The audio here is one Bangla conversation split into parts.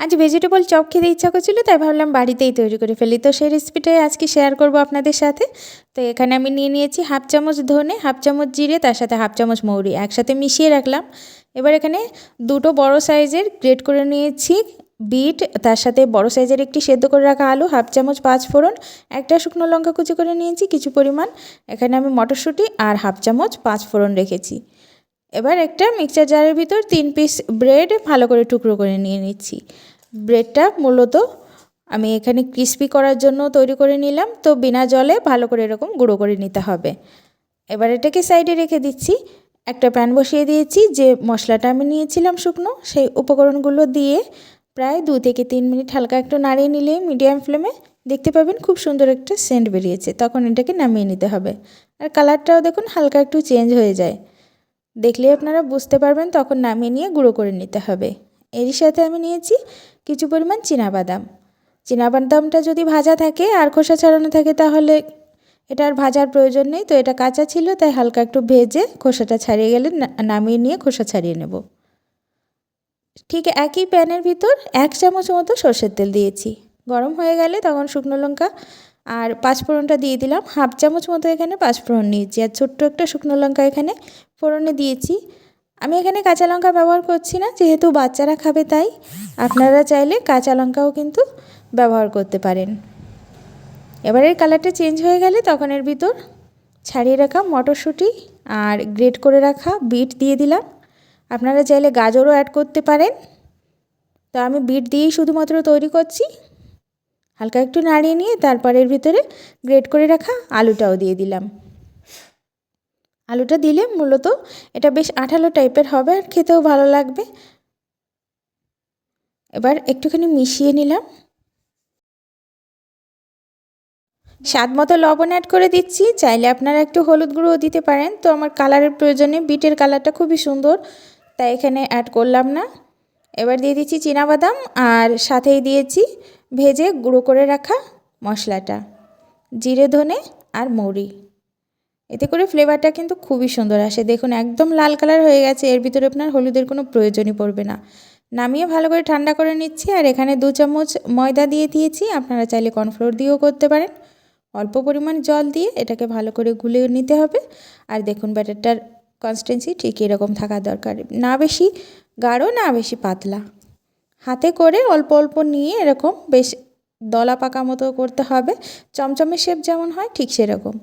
আজ ভেজিটেবল চপ খেতে ইচ্ছা করছিল, তাই ভাবলাম বাড়িতেই তৈরি করে ফেলি। তো সেই রেসিপিটাই আজকে শেয়ার করব আপনাদের সাথে। তো এখানে আমি নিয়ে নিয়েছি হাফ চামচ ধনে, হাফ চামচ জিরে, তার সাথে হাফ চামচ মৌরি একসাথে মিশিয়ে রাখলাম। এবার এখানে দুটো বড় সাইজের গ্রেট করে নিয়েছি বিট, তার সাথে বড় সাইজের একটি সেদ্ধ করে রাখা আলু, হাফ চামচ পাঁচ ফোড়ন, একটা শুকনো লঙ্কা কুচি করে নিয়েছি কিছু পরিমাণ। এখানে আমি মটরশুঁটি আর হাফ চামচ পাঁচ ফোড়ন রেখেছি। এবার একটা মিক্সচার জারের ভিতর 3 পিস ব্রেড ভালো করে টুকরো করে নিয়ে নিচ্ছি। ব্রেডটা মূলত আমি এখানে ক্রিস্পি করার জন্য তৈরি করে নিলাম, তো বিনা জলে ভালো করে এরকম গুঁড়ো করে নিতে হবে। এবার এটাকে সাইডে রেখে দিচ্ছি। একটা প্যান বসিয়ে দিয়েছি, যে মশলাটা আমি নিয়েছিলাম শুকনো, সেই উপকরণগুলো দিয়ে প্রায় 2 থেকে 3 মিনিট হালকা একটু নাড়িয়ে নিলে মিডিয়াম ফ্লেমে দেখতে পাবেন খুব সুন্দর একটা সেন্ট বেরিয়েছে। তখন এটাকে নামিয়ে নিতে হবে। আর কালারটাও দেখুন হালকা একটু চেঞ্জ হয়ে যায়, দেখলে আপনারা বুঝতে পারবেন। তখন নামিয়ে নিয়ে গুঁড়ো করে নিতে হবে। এরই সাথে আমি নিয়েছি কিছু পরিমাণ চীনাবাদাম। চীনাবাদামটা যদি ভাজা থাকে আর খোসা ছাড়ানো থাকে তাহলে এটা আর ভাজার প্রয়োজন নেই। তো এটা কাঁচা ছিল, তাই হালকা একটু ভেজে খোসাটা ছাড়িয়ে গেলে নামিয়ে নিয়ে খোসা ছাড়িয়ে নেব। ঠিক একই প্যানের ভিতর 1 চামচ মতো সর্ষের তেল দিয়েছি। গরম হয়ে গেলে তখন শুকনো লঙ্কা আর পাঁচফোড়নটা দিয়ে দিলাম। হাফ চামচ মতো এখানে পাঁচফোড়ন নিয়েছি, আর ছোট্ট একটা শুকনো লঙ্কা এখানে ফোড়নে দিয়েছি। আমি এখানে কাঁচা লঙ্কা ব্যবহার করছি না, যেহেতু বাচ্চারা খাবে তাই। আপনারা চাইলে কাঁচা লঙ্কাও কিন্তু ব্যবহার করতে পারেন। এবার এর কালারটা চেঞ্জ হয়ে গেলে তখন এর ভিতর ছাড়িয়ে রাখা মটরশুঁটি আর গ্রেট করে রাখা বিট দিয়ে দিলাম। আপনারা চাইলে গাজরও অ্যাড করতে পারেন, তো আমি বিট দিয়েই শুধুমাত্র তৈরি করছি। হালকা একটু নাড়িয়ে নিয়ে তারপর এর ভিতরে গ্রেট করে রাখা আলুটাও দিয়ে দিলাম। আলুটা দিলে মূলত এটা বেশ আঠালো টাইপের হবে আর খেতেও ভালো লাগবে। এবার একটুখানি মিশিয়ে নিলাম। স্বাদ মতো লবণ অ্যাড করে দিচ্ছি, চাইলে আপনারা একটু হলুদ গুঁড়োও দিতে পারেন। তো আমার কালারের প্রয়োজনে বিটের কালারটা খুবই সুন্দর, তাই এখানে অ্যাড করলাম না। এবার দিয়ে দিচ্ছি চীনাবাদাম আর সাথেই দিয়েছি ভেজে গুঁড়ো করে রাখা মশলাটা, জিরে ধনে আর মৌরি। এতে করে ফ্লেভারটা কিন্তু খুবই সুন্দর আসে। দেখুন একদম লাল কালার হয়ে গেছে, এর ভিতরে আপনার হলুদের কোনো প্রয়োজনই পড়বে না। নামিয়ে ভালো করে ঠান্ডা করে নিচ্ছি। আর এখানে 2 চামচ ময়দা দিয়ে দিয়েছি, আপনারা চাইলে কর্নফ্লোর দিয়েও করতে পারেন। অল্প পরিমাণ জল দিয়ে এটাকে ভালো করে গুলে নিতে হবে। আর দেখুন ব্যাটারটার কনসিস্টেন্সি ঠিক এরকম থাকা দরকার, না বেশি গাঢ় না বেশি পাতলা। হাতে করে অল্প অল্প নিয়ে এরকম বেশ দলা পাকা মতো করতে হবে, চমচমের শেপ যেমন হয় ঠিক সেরকম।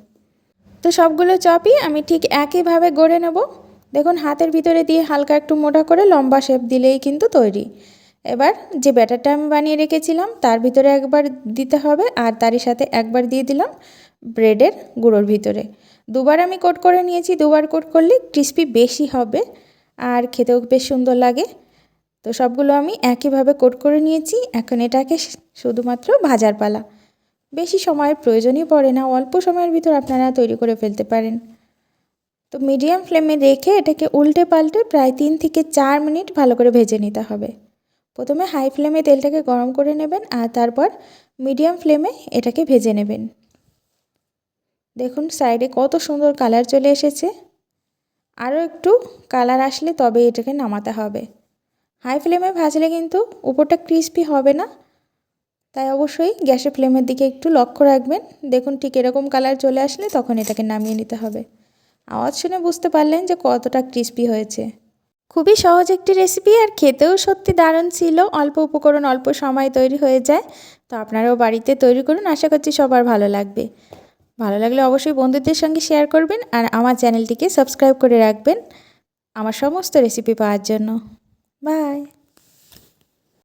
তো সবগুলো চপই আমি ঠিক একইভাবে গড়ে নেব। দেখুন হাতের ভিতরে দিয়ে হালকা একটু মোটা করে লম্বা শেপ দিলেই কিন্তু তৈরি। এবার যে ব্যাটারটা আমি বানিয়ে রেখেছিলাম তার ভিতরে একবার দিতে হবে, আর তারই সাথে একবার দিয়ে দিলাম ব্রেডের গুঁড়োর ভিতরে। দুবার আমি কোট করে নিয়েছি, দুবার কোট করলে ক্রিস্পি বেশি হবে আর খেতেও বেশ সুন্দর লাগে। তো সবগুলো আমি একইভাবে কোট করে নিয়েছি। এখন এটাকে শুধুমাত্র ভাজার পালা। বেশি সময়ের প্রয়োজনই পড়ে না, অল্প সময়ের ভিতর আপনারা তৈরি করে ফেলতে পারেন। তো মিডিয়াম ফ্লেমে রেখে এটাকে উল্টে পাল্টে প্রায় 3 থেকে 4 মিনিট ভালো করে ভেজে নিতে হবে। প্রথমে হাই ফ্লেমে তেলটাকে গরম করে নেবেন আর তারপর মিডিয়াম ফ্লেমে এটাকে ভেজে নেবেন। দেখুন সাইডে কত সুন্দর কালার চলে এসেছে। আরও একটু কালার আসলে তবে এটাকে নামাতে হবে। হাই ফ্লেমে ভাজলে কিন্তু উপরটা ক্রিস্পি হবে না, তাই অবশ্যই গ্যাসের ফ্লেমের দিকে একটু লক্ষ্য রাখবেন। দেখুন ঠিক এরকম কালার চলে আসলে তখন এটাকে নামিয়ে নিতে হবে। আওয়াজ শুনে বুঝতে পারলেন যে কতটা ক্রিস্পি হয়েছে। খুবই সহজ একটি রেসিপি আর খেতেও সত্যি দারুণ ছিল। অল্প উপকরণ অল্প সময় তৈরি হয়ে যায়। তো আপনারাও বাড়িতে তৈরি করুন, আশা করছি সবার ভালো লাগবে। ভালো লাগলে অবশ্যই বন্ধুদের সঙ্গে শেয়ার করবেন আর আমার চ্যানেলটিকে সাবস্ক্রাইব করে রাখবেন আমার সমস্ত রেসিপি পাওয়ার জন্য। বাই।